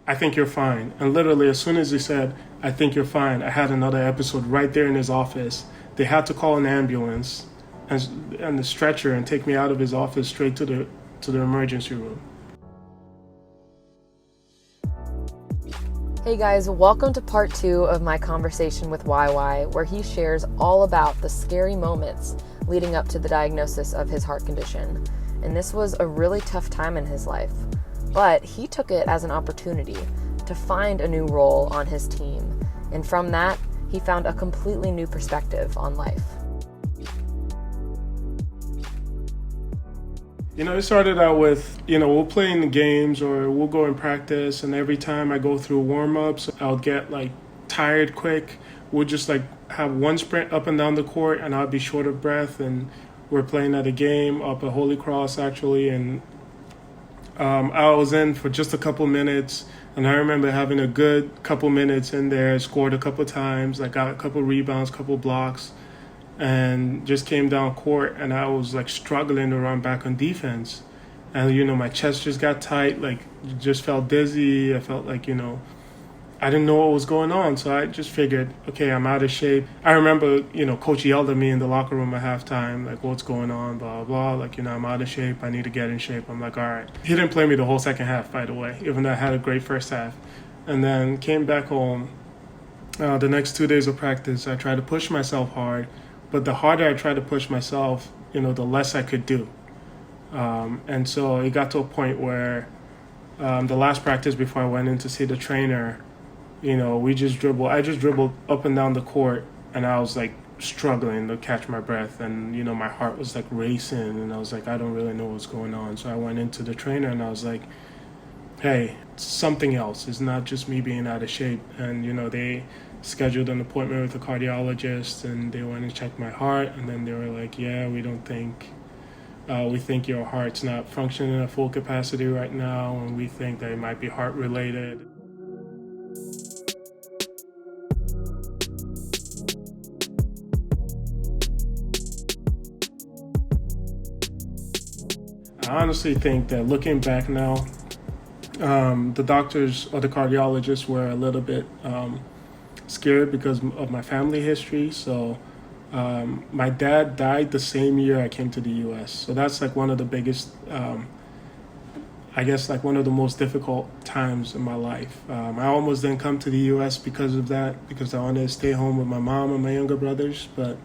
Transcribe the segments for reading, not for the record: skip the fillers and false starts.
I think you're fine. And literally, as soon as he said, I think you're fine, I had another episode right there in his office. They had to call an ambulance and the stretcher and take me out of his office straight to the emergency room. Hey guys, welcome to part 2 of my conversation with YY, where he shares all about the scary moments leading up to the diagnosis of his heart condition. And this was a really tough time in his life, but he took it as an opportunity to find a new role on his team. And from that, he found a completely new perspective on life. It started out with, we'll play in the games or we'll go and practice. And every time I go through warm-ups, I'll get tired quick. We'll just have one sprint up and down the court and I'll be short of breath. And we're playing at a game up at Holy Cross actually. And I was in for just a couple minutes. And I remember having a good couple minutes in there, scored a couple times, got a couple rebounds, couple blocks, and just came down court and I was struggling to run back on defense. And my chest just got tight, just felt dizzy. I felt I didn't know what was going on. So I just figured, okay, I'm out of shape. I remember, coach yelled at me in the locker room at halftime, what's going on, blah, blah, I'm out of shape. I need to get in shape. I'm like, all right. He didn't play me the whole second half, by the way, even though I had a great first half. And then came back home. The next 2 days of practice, I tried to push myself hard. But the harder I tried to push myself, the less I could do. And so it got to a point where the last practice before I went in to see the trainer, I just dribbled up and down the court and I was struggling to catch my breath. And, my heart was racing and I was I don't really know what's going on. So I went into the trainer and I was like, hey, it's something else. It's not just me being out of shape. And, they scheduled an appointment with a cardiologist and they went and checked my heart. And then they were like, yeah, we think your heart's not functioning at full capacity right now. And we think that it might be heart related. I honestly think that looking back now, the doctors or the cardiologists were a little bit scared because of my family history. So my dad died the same year I came to the U.S. So that's one of the biggest, one of the most difficult times in my life. I almost didn't come to the U.S. because of that, because I wanted to stay home with my mom and my younger brothers. But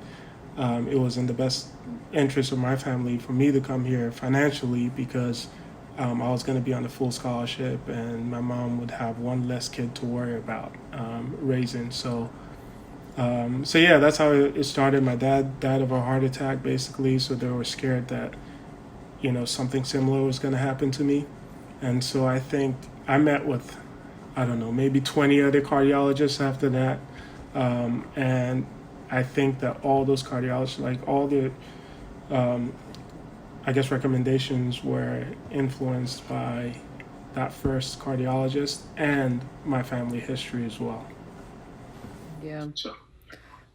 it was in the best interest of my family for me to come here financially because I was going to be on a full scholarship and my mom would have one less kid to worry about raising. So yeah, that's how it started. My dad died of a heart attack, basically. So they were scared that, something similar was going to happen to me. And so I think I met with, I don't know, maybe 20 other cardiologists after that. And I think that all those cardiologists, all the, recommendations were influenced by that first cardiologist and my family history as well. Yeah.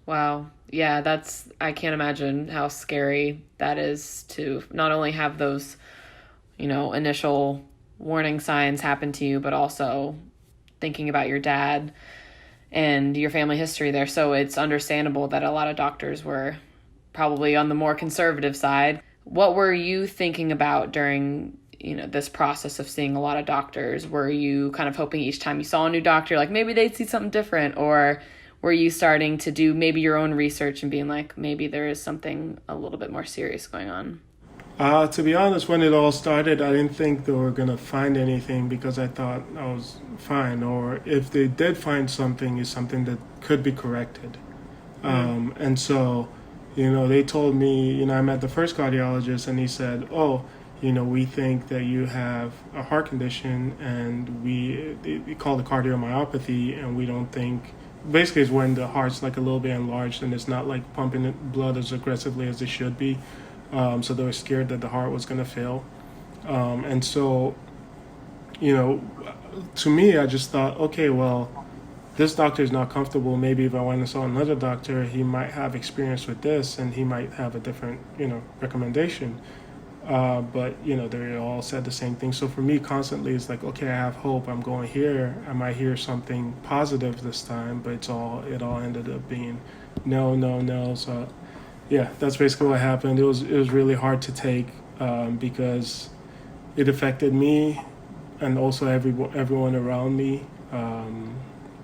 Wow. Yeah, I can't imagine how scary that is to not only have those, initial warning signs happen to you, but also thinking about your dad and your family history there. So it's understandable that a lot of doctors were probably on the more conservative side. What were you thinking about during, this process of seeing a lot of doctors? Were you kind of hoping each time you saw a new doctor, maybe they'd see something different? Or were you starting to do maybe your own research and being maybe there is something a little bit more serious going on? To be honest, when it all started, I didn't think they were going to find anything because I thought I was fine. Or if they did find something, it's something that could be corrected. And so, they told me, I met the first cardiologist and he said, we think that you have a heart condition and we call it cardiomyopathy, and we don't think, basically it's when the heart's a little bit enlarged and it's not pumping blood as aggressively as it should be. So they were scared that the heart was going to fail. And so, to me, I just thought, okay, well, this doctor is not comfortable. Maybe if I went and saw another doctor, he might have experience with this and he might have a different, recommendation. But they all said the same thing. So for me, constantly, it's like, okay, I have hope. I'm going here. I might hear something positive this time, but it all ended up being no, no, no. So yeah, that's basically what happened. It was really hard to take, because it affected me and also everyone around me. I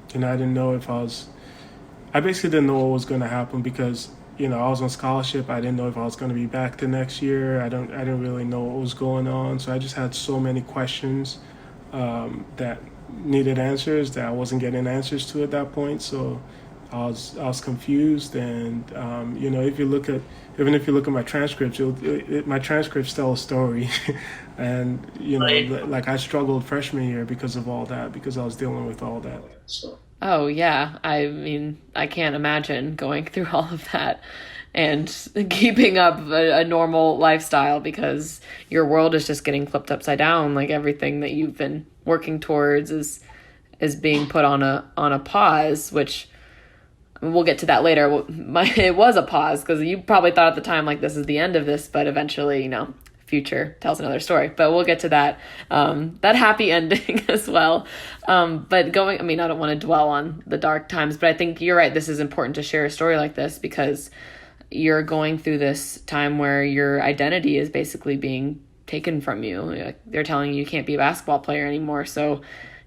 didn't know if I basically didn't know what was going to happen because I was on scholarship. I didn't know if I was going to be back the next year. I didn't really know what was going on. So I just had so many questions, that needed answers that I wasn't getting answers to at that point. So I was confused, and if you look at my transcripts, my transcripts tell a story, and Right. like I struggled freshman year because of all that, because I was dealing with all that. So Oh, yeah. I mean, I can't imagine going through all of that and keeping up a normal lifestyle because your world is just getting flipped upside down. Like everything that you've been working towards is being put on a pause, which we'll get to that later. It was a pause because you probably thought at the time like this is the end of this, but eventually, future tells another story. But we'll get to that happy ending as well. But I mean, I don't want to dwell on the dark times, but I think you're right. This is important to share a story like this because you're going through this time where your identity is basically being taken from you. Like, they're telling you can't be a basketball player anymore. So,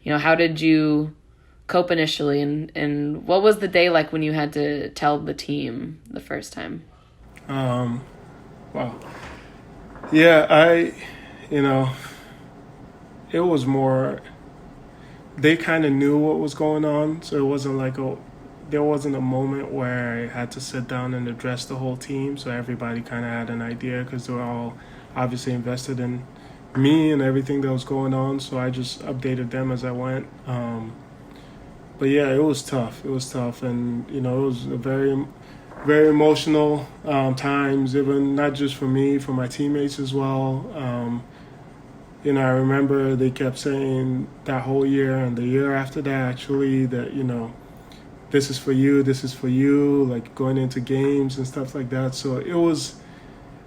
how did you cope initially, and what was the day like when you had to tell the team the first time? wow, yeah, you know, it was more. They kind of knew what was going on, so it wasn't like there wasn't a moment where I had to sit down and address the whole team. So everybody kind of had an idea because they were all obviously invested in me and everything that was going on. So I just updated them as I went. But yeah, it was tough. It was tough, and it was a very, very emotional times. Even not just for me, for my teammates as well. I remember they kept saying that whole year and the year after that, actually, that this is for you, this is for you, like going into games and stuff like that. So it was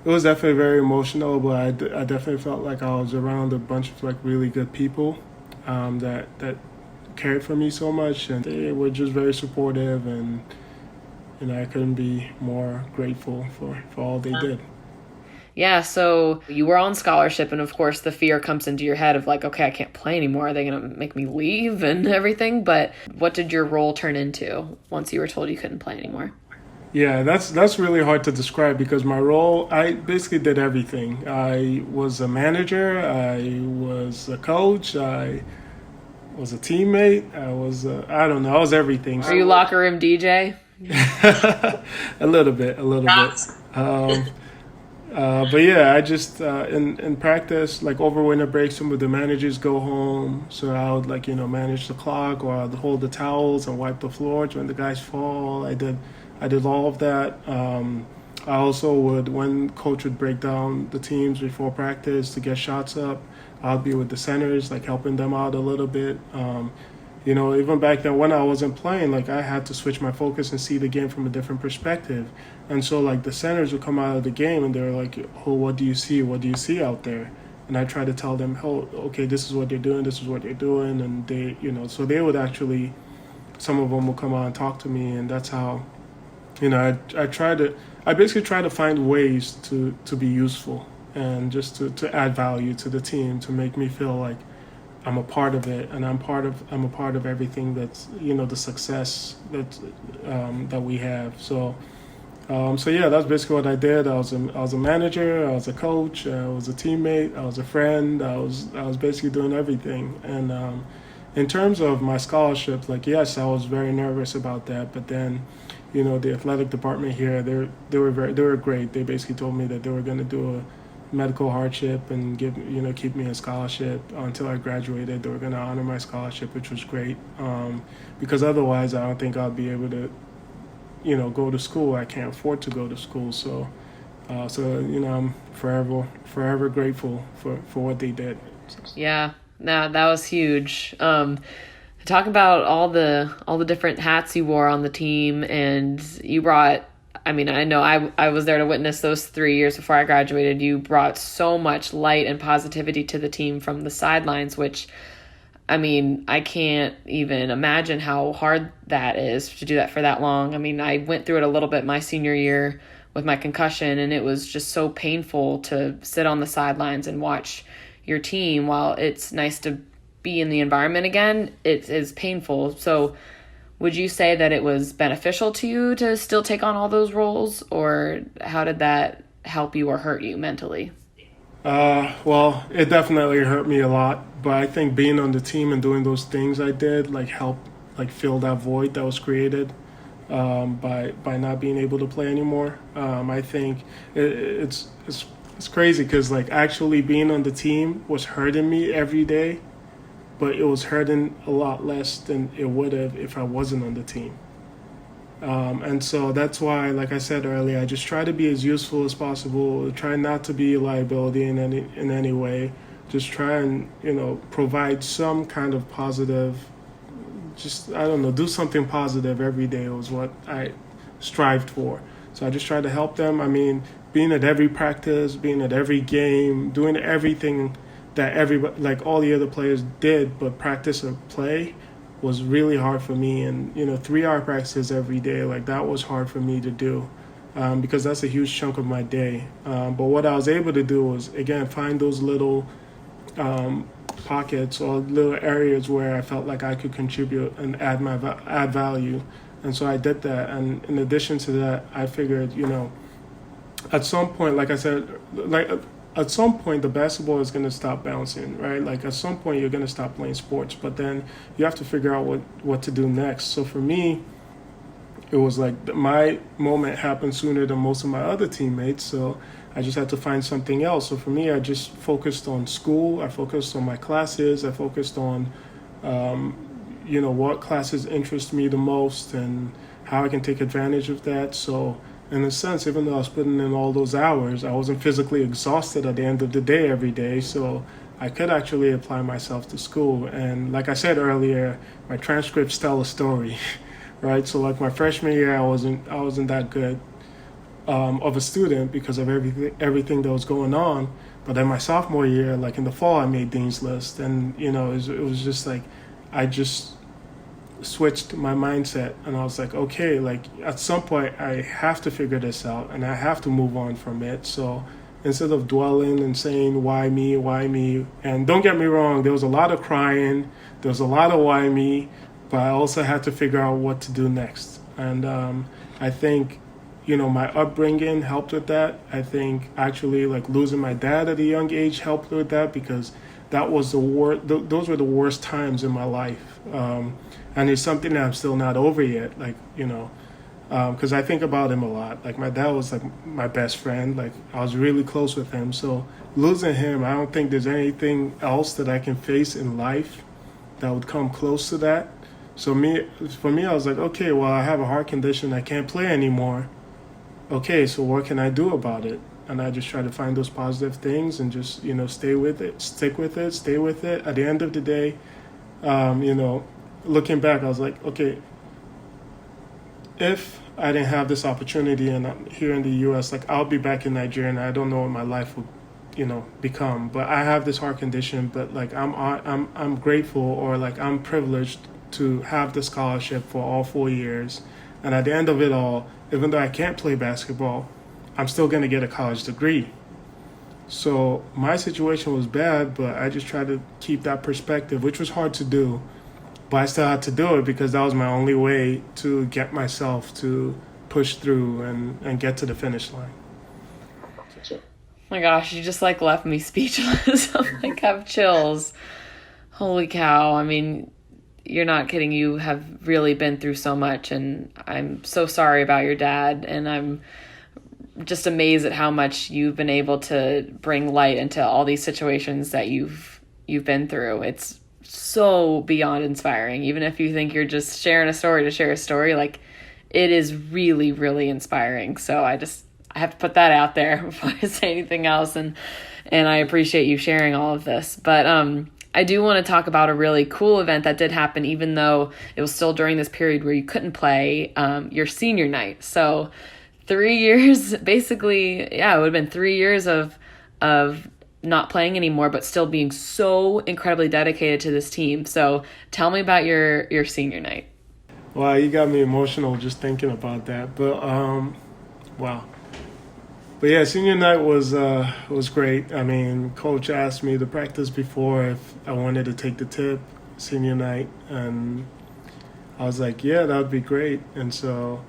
definitely very emotional, but I definitely felt like I was around a bunch of like really good people, that cared for me so much, and they were just very supportive, and I couldn't be more grateful for all they did. Yeah, so you were on scholarship, and of course, the fear comes into your head of like, okay, I can't play anymore. Are they going to make me leave and everything? But what did your role turn into once you were told you couldn't play anymore? Yeah, that's really hard to describe because my role, I basically did everything. I was a manager, I was a coach, I was a teammate, I don't know, I was everything. Are you locker room DJ? A little bit, a little bit. Um, but yeah, I just in practice, like over winter break, some of the managers go home, so I would like manage the clock, or I'd hold the towels and wipe the floors when the guys fall. I did all of that. I also would, when coach would break down the teams before practice to get shots up, I'd be with the centers, like helping them out a little bit. Even back then when I wasn't playing, like I had to switch my focus and see the game from a different perspective. And so like the centers would come out of the game and they were like, "Oh, what do you see? What do you see out there?" And I try to tell them, "Oh, okay, this is what they're doing. This is what they're doing." And so they would actually, some of them will come out and talk to me, and that's how, I basically try to find ways to be useful and just to add value to the team, to make me feel like I'm a part of it, and I'm a part of everything that's the success that we have. So yeah, that's basically what I did. I was a manager, I was a coach, I was a teammate, I was a friend. I was basically doing everything. And in terms of my scholarship, like yes, I was very nervous about that, but then the athletic department here, they were great. They basically told me that they were going to do a medical hardship and keep me in scholarship until I graduated. They were going to honor my scholarship, which was great, because otherwise I don't think I'd be able to go to school. I can't afford to go to school. So I'm forever grateful for what they did. Yeah, that was huge. Talk about all the different hats you wore on the team, and you brought I mean, I know I was there to witness those 3 years before I graduated. You brought so much light and positivity to the team from the sidelines, which, I mean, I can't even imagine how hard that is to do that for that long. I mean, I went through it a little bit my senior year with my concussion, and it was just so painful to sit on the sidelines and watch your team. While it's nice to be in the environment again, it is painful. So would you say that it was beneficial to you to still take on all those roles, or how did that help you or hurt you mentally? Well, it definitely hurt me a lot, but I think being on the team and doing those things I did like helped like fill that void that was created by not being able to play anymore. I think it's crazy because like actually being on the team was hurting me every day, but it was hurting a lot less than it would have if I wasn't on the team. And so that's why, like I said earlier, I just try to be as useful as possible. Try not to be a liability in any way. Just try and provide some kind of positive. Just I don't know, do something positive every day was what I strived for. So I just try to help them. I mean, being at every practice, being at every game, doing everything that everybody, like all the other players did, but practice or play was really hard for me. And 3 hour practices every day, like that was hard for me to do because that's a huge chunk of my day. But what I was able to do was again find those little pockets or little areas where I felt like I could contribute and add value. And so I did that. And in addition to that, I figured at some point, like I said, at some point the basketball is going to stop bouncing, right? Like at some point you're going to stop playing sports, but then you have to figure out what to do next. So for me, it was like my moment happened sooner than most of my other teammates, so I just had to find something else. So for me, I just focused on school, I focused on my classes, I focused on what classes interest me the most and how I can take advantage of that. So in a sense, even though I was putting in all those hours, I wasn't physically exhausted at the end of the day every day. So I could actually apply myself to school. And like I said earlier, my transcripts tell a story, right? So like my freshman year, I wasn't that good of a student because of everything that was going on. But then my sophomore year, like in the fall, I made Dean's List. And, it was just like I just switched my mindset and I was like, okay, like at some point I have to figure this out and I have to move on from it. So instead of dwelling and saying why me, and don't get me wrong, there was a lot of crying, there was a lot of why me, but I also had to figure out what to do next. And I think my upbringing helped with that. I think actually like losing my dad at a young age helped with that because that was those were the worst times in my life. And it's something that I'm still not over yet. Like, because I think about him a lot. Like my dad was like my best friend. Like I was really close with him. So losing him, I don't think there's anything else that I can face in life that would come close to that. So for me, I was like, okay, well, I have a heart condition. I can't play anymore. Okay, so what can I do about it? And I just try to find those positive things and just, stay with it, stick with it, stay with it. At the end of the day, looking back, I was like, okay, if I didn't have this opportunity and I'm here in the U.S., like I'll be back in Nigeria and I don't know what my life would, become. But I have this heart condition, but like I'm grateful or like I'm privileged to have the scholarship for all 4 years. And at the end of it all, even though I can't play basketball, I'm still going to get a college degree. So my situation was bad, but I just tried to keep that perspective, which was hard to do. But I still had to do it because that was my only way to get myself to push through and get to the finish line. Oh my gosh, you just like left me speechless. I'm like, I have chills. Holy cow. I mean, you're not kidding. You have really been through so much, and I'm so sorry about your dad. And I'm just amazed at how much you've been able to bring light into all these situations that you've been through. It's so beyond inspiring. Even if you think you're just sharing a story to share a story, like it is really, really inspiring. So I have to put that out there before I say anything else. And I appreciate you sharing all of this. But I do want to talk about a really cool event that did happen, even though it was still during this period where you couldn't play, your senior night. So 3 years, basically, yeah, it would have been 3 years of not playing anymore, but still being so incredibly dedicated to this team. So tell me about your senior night. Wow, you got me emotional just thinking about that. But wow. But yeah, senior night was great. I mean, coach asked me to practice before if I wanted to take the tip senior night, and I was like, yeah, that would be great. And so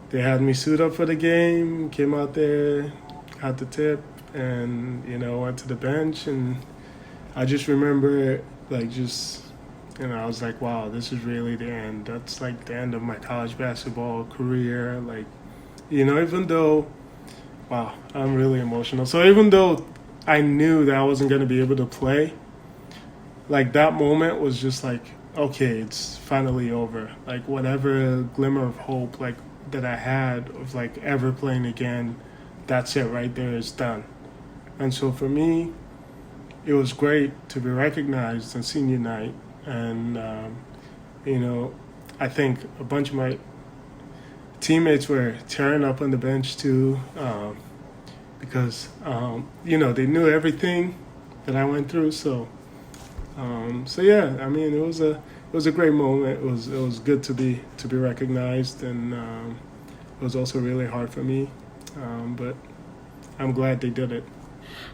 they had me suit up for the game, came out there, had the tip, and went to the bench. And I just remember like just I was like, wow, this is really the end. That's like the end of my college basketball career. Like, even though, wow, I'm really emotional. So even though I knew that I wasn't going to be able to play, like that moment was just like, okay, it's finally over. Like whatever glimmer of hope like that I had of like ever playing again, that's it right there, it's done. And so for me, it was great to be recognized on senior night. And you know, I think a bunch of my teammates were tearing up on the bench too, because they knew everything that I went through. So yeah, I mean, it was a great moment. It was good to be recognized, and it was also really hard for me, but I'm glad they did it.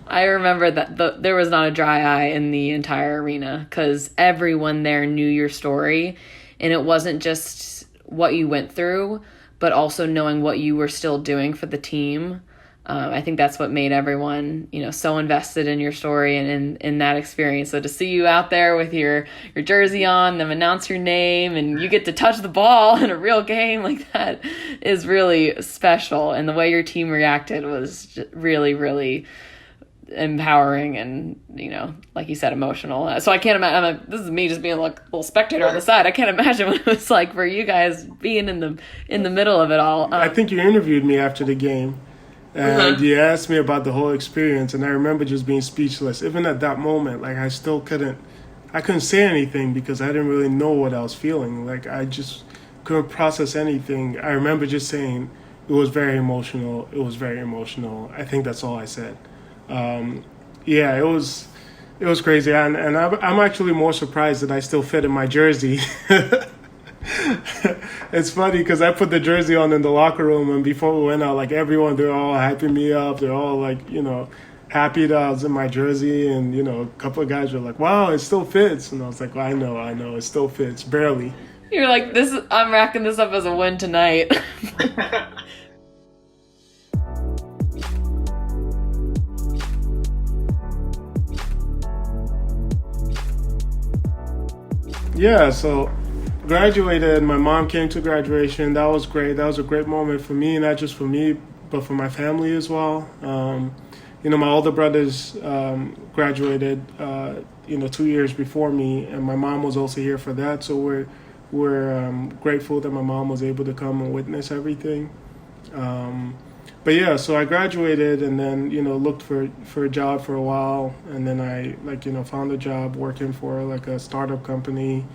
I remember that there was not a dry eye in the entire arena because everyone there knew your story, and it wasn't just what you went through, but also knowing what you were still doing for the team. I think that's what made everyone, so invested in your story and in that experience. So to see you out there with your jersey on, them announce your name, and you get to touch the ball in a real game like that is really special. And the way your team reacted was really, really empowering and, like you said, emotional. So I can't imagine, this is me just being like a little spectator on the side. I can't imagine what it was like for you guys being in the middle of it all. I think you interviewed me after the game. And you asked me about the whole experience, and I remember just being speechless. Even at that moment, like I couldn't say anything because I didn't really know what I was feeling. Like I just couldn't process anything. I remember just saying it was very emotional. It was very emotional. I think that's all I said. Yeah, it was crazy, and I'm actually more surprised that I still fit in my jersey. It's funny because I put the jersey on in the locker room, and before we went out, like everyone, they're all hyping me up. They're all like, happy that I was in my jersey, and a couple of guys were like, "Wow, it still fits," and I was like, well, I know, it still fits, barely. You're like, I'm racking this up as a win tonight. Yeah, so graduated. My mom came to graduation. That was great. That was a great moment for me, not just for me, but for my family as well. My older brothers graduated, 2 years before me, and my mom was also here for that. So we're grateful that my mom was able to come and witness everything. But yeah, so I graduated and then, looked for a job for a while. And then I found a job working for like a startup company.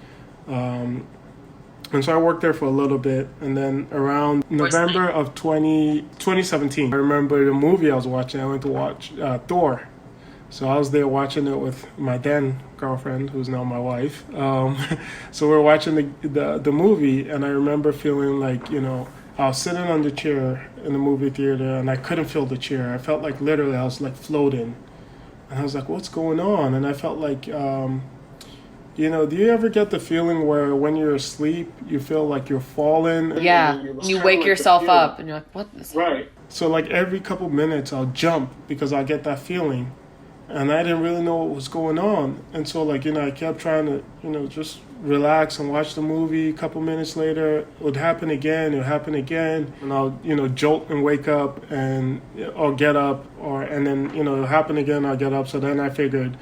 And so I worked there for a little bit. And then around November of 2017, I remember the movie I was watching. I went to watch Thor. So I was there watching it with my then girlfriend, who's now my wife. So we were watching the movie, and I remember feeling like, I was sitting on the chair in the movie theater, and I couldn't feel the chair. I felt like literally I was like floating. And I was like, what's going on? And I felt like, do you ever get the feeling where when you're asleep, you feel like you're falling? Yeah, you wake yourself up, and you're like, what is that? Right. So like every couple minutes, I'll jump because I get that feeling. And I didn't really know what was going on. And so like, I kept trying to, just relax and watch the movie. A couple minutes later, it would happen again. And I'll, jolt and wake up or get up and then, it'll happen again. I'll get up. So then I figured,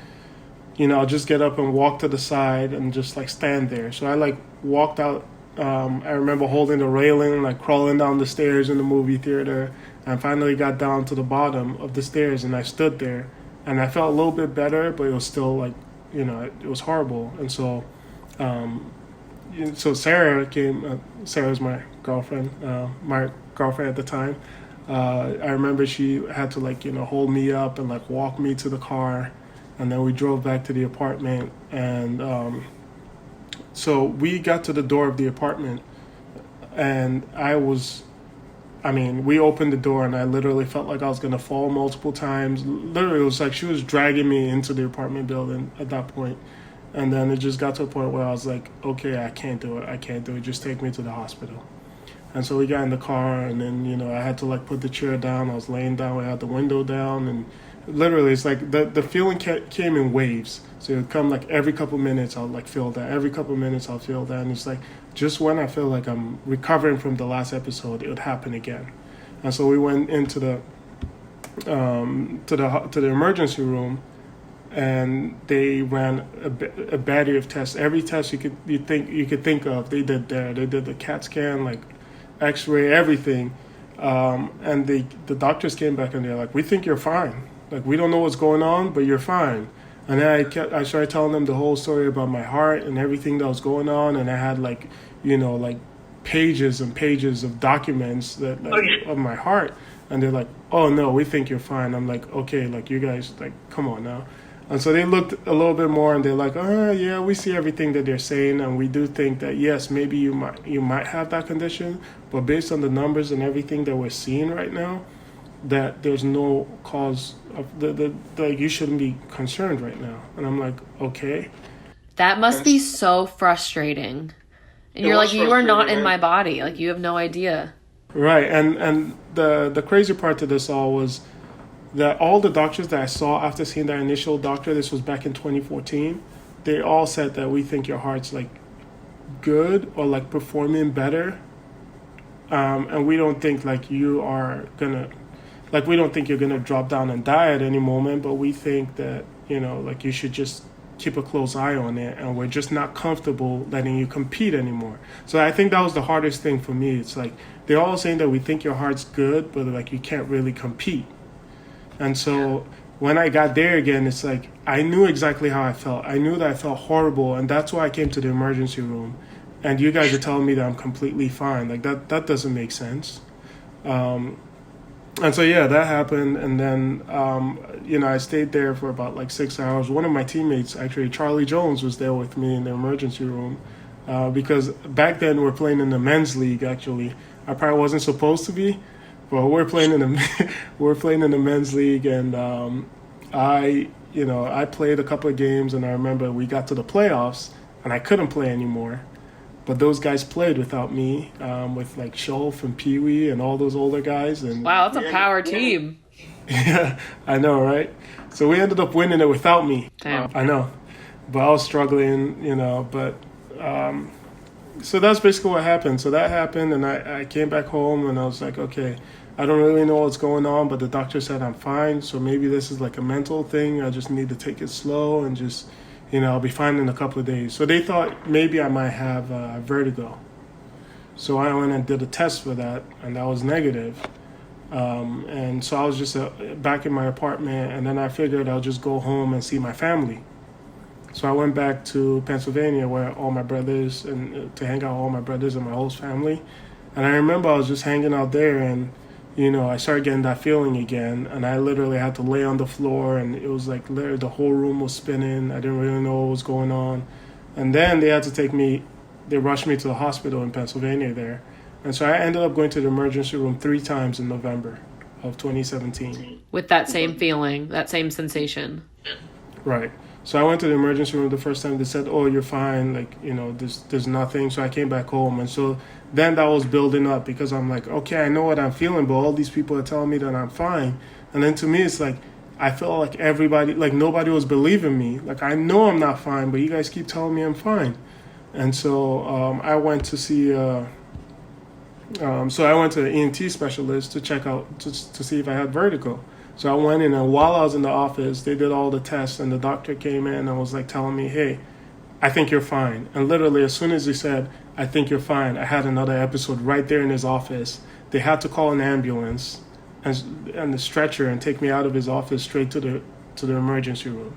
I'll just get up and walk to the side and just like stand there. So I like walked out. I remember holding the railing, like crawling down the stairs in the movie theater. And finally got down to the bottom of the stairs and I stood there. And I felt a little bit better, but it was still like, it was horrible. And so so Sarah came. Sarah's my girlfriend at the time. I remember she had to like hold me up and like walk me to the car, and then we drove back to the apartment. And so we got to the door of the apartment, and I mean, we opened the door, and I literally felt like I was gonna fall multiple times. Literally, it was like she was dragging me into the apartment building at that point. And then it just got to a point where I was like, okay, I can't do it. I can't do it. Just take me to the hospital. And so we got in the car, and then I had to like put the chair down. I was laying down. I had the window down, and literally, it's like the feeling came in waves. So it would come like every couple minutes. I'll like feel that. Every couple minutes, I'll feel that. And it's like just when I feel like I'm recovering from the last episode, it would happen again. And so we went into the to the emergency room, and they ran a battery of tests. Every test you could think of, they did there. They did the CAT scan, like X-ray, everything. And the doctors came back and they're like, "We think you're fine. Like we don't know what's going on, but you're fine." And then I started telling them the whole story about my heart and everything that was going on, and I had like like pages and pages of documents of my heart, and they're like, "Oh no, we think you're fine." I'm like, "Okay, like you guys, like come on now." And so they looked a little bit more, and they're like, "Oh yeah, we see everything that they're saying, and we do think that yes, maybe you might have that condition, but based on the numbers and everything that we're seeing right now, that there's no cause of like you shouldn't be concerned right now." And I'm like, "Okay." That must be so frustrating. And you're like, you are not in my body. Like you have no idea. Right, and the crazy part to this all was that all the doctors that I saw after seeing that initial doctor, this was back in 2014, they all said that we think your heart's like good or like performing better, and we don't think like you are gonna, like we don't think you're gonna drop down and die at any moment, but we think that like you should just keep a close eye on it, and we're just not comfortable letting you compete anymore. So I think that was the hardest thing for me. It's like they're all saying that we think your heart's good, but like you can't really compete. And so when I got there again, it's like I knew exactly how I felt. I knew that I felt horrible, and that's why I came to the emergency room. And you guys are telling me that I'm completely fine. Like that doesn't make sense. And so yeah, that happened, and then I stayed there for about like 6 hours. One of my teammates, actually Charlie Jones, was there with me in the emergency room because back then we're playing in the men's league. Actually, I probably wasn't supposed to be, but we're playing in the men's league, and I played a couple of games, and I remember we got to the playoffs, and I couldn't play anymore. But those guys played without me, with like Schulf and Pee Wee and all those older guys. And wow, that's a power team. Yeah, I know, right? So we ended up winning it without me. Damn. I know, but I was struggling, But so that's basically what happened. So that happened, and I came back home, and I was like, okay, I don't really know what's going on, but the doctor said I'm fine. So maybe this is like a mental thing. I just need to take it slow and just. I'll be fine in a couple of days. So they thought maybe I might have vertigo. So I went and did a test for that, and that was negative. And so I was just back in my apartment, and then I figured I'll just go home and see my family. So I went back to Pennsylvania where all my brothers, and to hang out with all my brothers and my whole family. And I remember I was just hanging out there, and I started getting that feeling again, and I literally had to lay on the floor, and it was like literally the whole room was spinning. I didn't really know what was going on. And then they rushed me to the hospital in Pennsylvania there. And so I ended up going to the emergency room 3 times in November of 2017. With that same feeling, that same sensation. Right. So I went to the emergency room the first time. They said, "Oh, you're fine. Like, there's nothing." So I came back home. And so then that was building up because I'm like, okay, I know what I'm feeling, but all these people are telling me that I'm fine. And then to me, it's like, I felt like everybody, like nobody was believing me. Like, I know I'm not fine, but you guys keep telling me I'm fine. And so I went to see, so I went to an ENT specialist to check out, to see if I had vertigo. So I went in, and while I was in the office, they did all the tests, and the doctor came in and was like telling me, "Hey, I think you're fine." And literally, as soon as he said, "I think you're fine," I had another episode right there in his office. They had to call an ambulance and the stretcher and take me out of his office straight to the emergency room.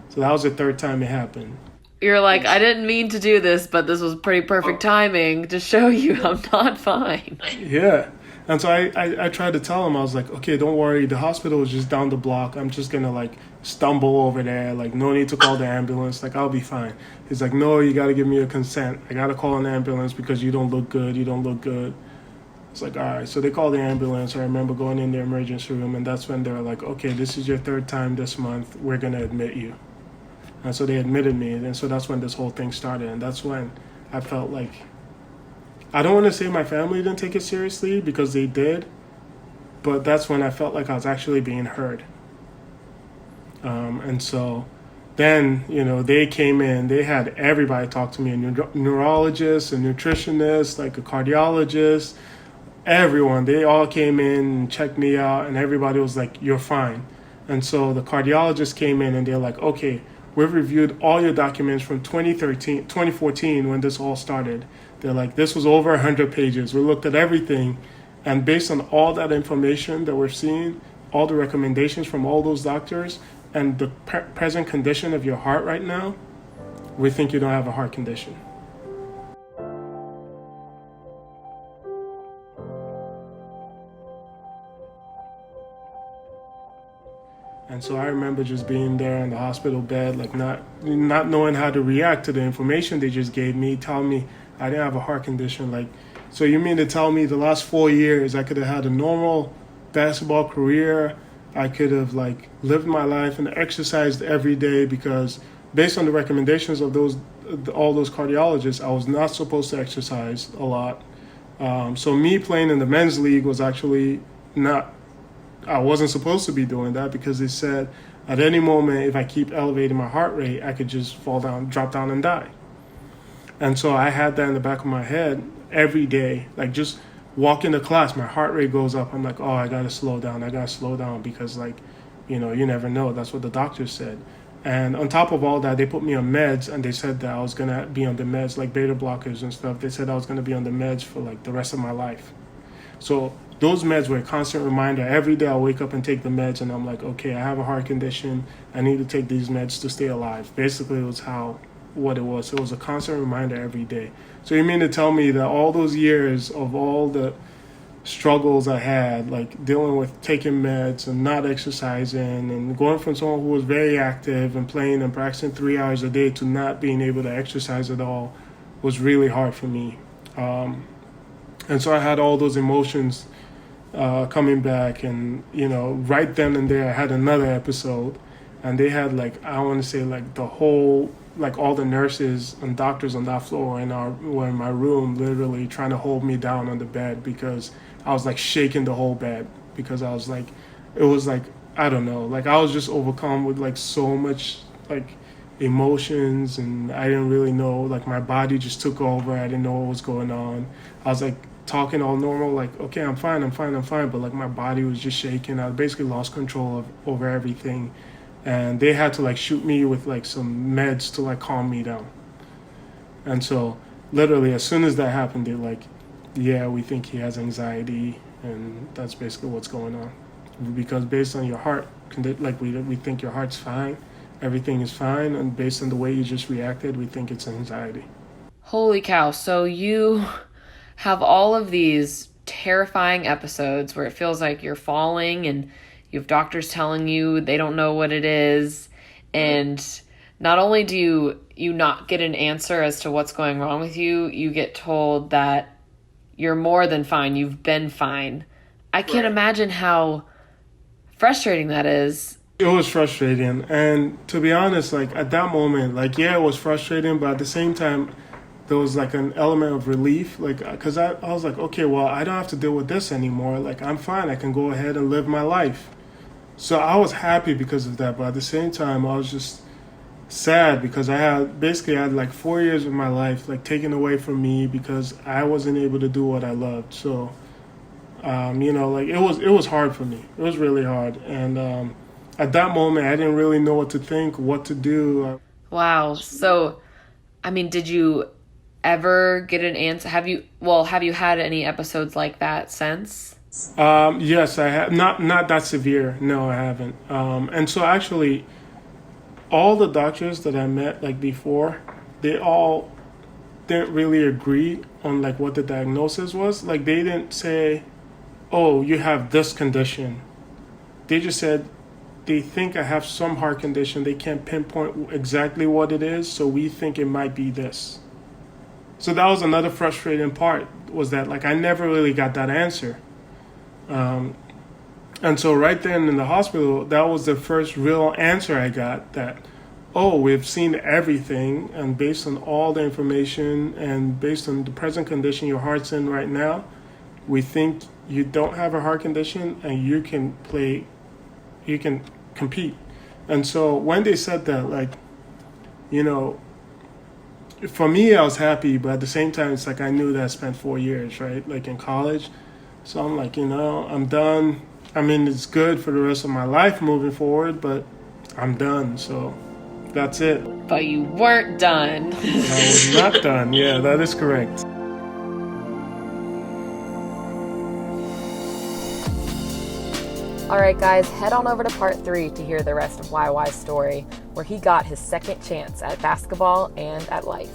So that was the 3rd time it happened. You're like, I didn't mean to do this, but this was pretty perfect timing to show you I'm not fine. Yeah. And so I tried to tell him, I was like, okay, don't worry. The hospital is just down the block. I'm just going to like stumble over there. Like, no need to call the ambulance. Like, I'll be fine. He's like, no, you got to give me a consent. I got to call an ambulance because you don't look good. You don't look good. It's like, all right. So they called the ambulance. I remember going in the emergency room, and that's when they were like, okay, this is your third time this month. We're going to admit you. And so they admitted me. And so that's when this whole thing started. And that's when I felt like, I don't want to say my family didn't take it seriously because they did, but that's when I felt like I was actually being heard. And so then, they came in, they had everybody talk to me, a neurologist, a nutritionist, like a cardiologist, everyone. They all came in and checked me out, and everybody was like, you're fine. And so the cardiologist came in and they're like, okay, we've reviewed all your documents from 2014 when this all started. They're like, this was over 100 pages. We looked at everything. And based on all that information that we're seeing, all the recommendations from all those doctors, and the present condition of your heart right now, we think you don't have a heart condition. And so I remember just being there in the hospital bed, like not knowing how to react to the information they just gave me, telling me I didn't have a heart condition. Like, so you mean to tell me the last 4 years I could have had a normal basketball career? I could have like lived my life and exercised every day because based on the recommendations of all those cardiologists, I was not supposed to exercise a lot. So me playing in the men's league was actually not. I wasn't supposed to be doing that because they said at any moment if I keep elevating my heart rate, I could just fall down, drop down and die. And so I had that in the back of my head every day, like just walking to class, my heart rate goes up. I'm like, oh, I got to slow down because like, you never know. That's what the doctor said. And on top of all that, they put me on meds and they said that I was going to be on the meds, like beta blockers and stuff. They said I was going to be on the meds for like the rest of my life. So those meds were a constant reminder. Every day I wake up and take the meds and I'm like, okay, I have a heart condition. I need to take these meds to stay alive. Basically, it was what it was. It was a constant reminder every day. So you mean to tell me that all those years of all the struggles I had, like dealing with taking meds and not exercising and going from someone who was very active and playing and practicing 3 hours a day to not being able to exercise at all was really hard for me. And so I had all those emotions coming back, and right then and there I had another episode, and they had like, I want to say like the whole, like all the nurses and doctors on that floor were in my room literally trying to hold me down on the bed because I was like shaking the whole bed because I was like, it was like, I don't know, like I was just overcome with like so much like emotions, and I didn't really know, like my body just took over. I didn't know what was going on. I was like talking all normal, like, okay, I'm fine, but like my body was just shaking. I basically lost control over everything, and they had to like shoot me with like some meds to like calm me down. And so literally as soon as that happened, they're like, yeah, we think he has anxiety, and that's basically what's going on. Because based on your heart, like we think your heart's fine, everything is fine, and based on the way you just reacted, we think it's anxiety. Holy cow. So you have all of these terrifying episodes where it feels like you're falling and you have doctors telling you they don't know what it is. And not only do you not get an answer as to what's going wrong with you, you get told that you're more than fine. You've been fine. I can't imagine how frustrating that is. It was frustrating. And to be honest, like at that moment, like, yeah, it was frustrating, but at the same time, there was like an element of relief, like, because I was like, okay, well, I don't have to deal with this anymore. Like, I'm fine. I can go ahead and live my life. So I was happy because of that. But at the same time, I was just sad because I had like 4 years of my life like taken away from me because I wasn't able to do what I loved. So, like it was hard for me. It was really hard. And at that moment, I didn't really know what to think, what to do. Wow. So, I mean, did you ever get an answer? Have you had any episodes like that since? Yes, I have. Not that severe. No, I haven't. And so actually, all the doctors that I met like before, they all didn't really agree on like what the diagnosis was. Like they didn't say, "Oh, you have this condition." They just said they think I have some heart condition. They can't pinpoint exactly what it is, so we think it might be this. So that was another frustrating part, was that like I never really got that answer. And so right then in the hospital, that was the first real answer I got, that, oh, we've seen everything, and based on all the information and based on the present condition your heart's in right now, we think you don't have a heart condition and you can compete. And so when they said that, like, you know, for me, I was happy, but at the same time, it's like I knew that I spent 4 years, right? Like in college. So I'm like, I'm done. I mean, it's good for the rest of my life moving forward, but I'm done. So that's it. But you weren't done. I was not done. Yeah, that is correct. All right, guys, head on over to part 3 to hear the rest of YY's story, where he got his second chance at basketball and at life.